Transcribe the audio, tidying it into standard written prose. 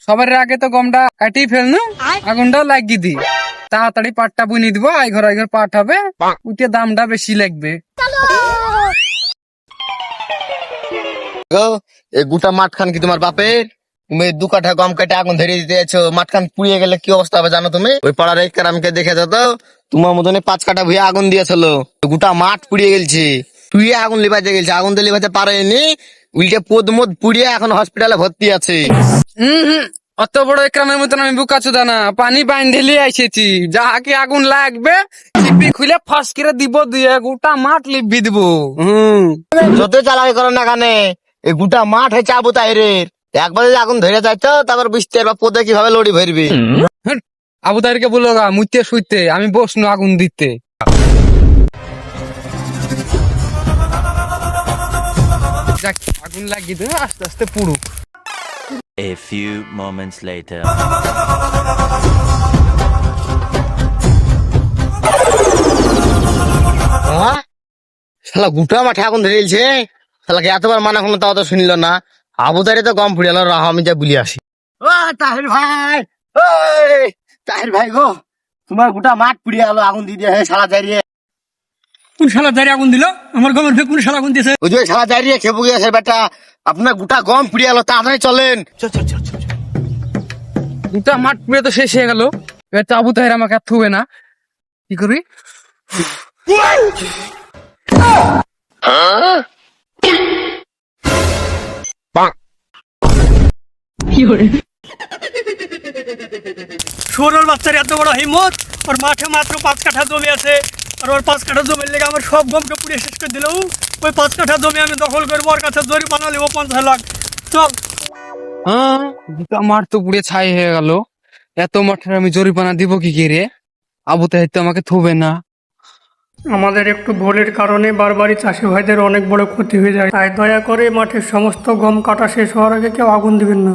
সবার আগে তো গমটা কাটিয়ে ফেলনু, আগুনটাও লাগিয়ে দি, তাড়াতাড়ি পাটটা বুনি দিব। আইঘর আইঘর পাট হবে, উঠে দামটা বেশি লাগবে। এই গোটা মাঠ খান কি তোমার বাপের? তুমি 2 কাঠা গম কেটে আগুন ধরে দিয়েছো, মাঠ খান পুড়িয়ে গেলে কি অবস্থা হবে জানো তুমি? ওই পাড়ার এক কারামকে দেখে যাও তো, তোমার মতনে 5 কাঠা ভুঁয়ে আগুন দিয়েছিল, গোটা মাঠ পুড়িয়ে গেছে। পুড়িয়ে আগুন লিভাইতে গেছে, আগুন তো লিভাইতে পারেনি, উল্টে পদমদ পুড়িয়ে এখন হসপিটালে ভর্তি আছে। অত বড় একরামের মতন আমি বুকাচুদা না, পানি বাইন ঢেলে আইসেছি। যাহাকে আগুন লাগবে চিপি খুলে ফাঁস করে দিব, দিয়ে গোটা মাঠ লিপি দিব। যত চালাকি করো না কানে, এই গোটা মাঠ হয়েছে আবু তাহিরের। একবার যদি আগুন ধরে যাইতো, তারপর বুঝতে পারবা পদে কিভাবে লড়ি ভরবি। আবু তাহেরকে বলো গা মুইতে শুইতে, আমি বসনু আগুন দিতে। যাক, আগুন লাগিয়ে দেবে, আস্তে আস্তে পুড়ুক। A few moments later. শালা গোটা মাঠে আগুন ধরে গেছে, শালাকে এতবার মানা কোনো তাও তো শুনল না। আবু তাহিরে তো গম পুড়িয়াল, রাহ আমি যা বলি আসি। ও তাহির ভাই, ওই তাহির ভাই গো, তোমার গোটা মাঠ পুড়িয়ে গেল আগুন দিয়ে দিয়ে, শালা দাঁড়িয়ে। কোন শালা দাঁড়িয়ে আগুন দিল? আমার গমের ফের কোন শালা আগুন দিয়েছে? ওই যে শালা দাঁড়িয়ে খেপু গিয়েছে বেটা, আপনার গোটা গম পুড়িয়ে গেল, তাড়াতাড়ি চলেন। গোটা মাঠ পুড়ে তো শেষ হয়ে গেল, এবার তো আবু তাহের আমাকে আর থুবে না, কি করি? শুয়োরের বাচ্চার এত বড় হিম্মত, ওর মাঠে মাত্র 5 কাঠা জমি আছে, আর ওর 5 কাঠা জমির লেগে আমার সব গমকে পুড়ে শেষ করে দিল। ওই 5 কাঠা জমি আমি দখল করবো, ওর কাছে জরিমানা নেবো 50 লাখ। চল। গোটা মাঠ তো পুড়ে ছাই হয়ে গেল, এত মাঠের আমি জরিমানা দিব কি করে? আবু তাহের তো আমাকে থুবে না। আমাদের একটু ভুলের কারণে বারবারই চাষি ভাইদের অনেক বড় ক্ষতি হয়ে যায়, তাই দয়া করে মাঠের সমস্ত গম কাটা শেষ হওয়ার আগে কেউ আগুন দিবেন না।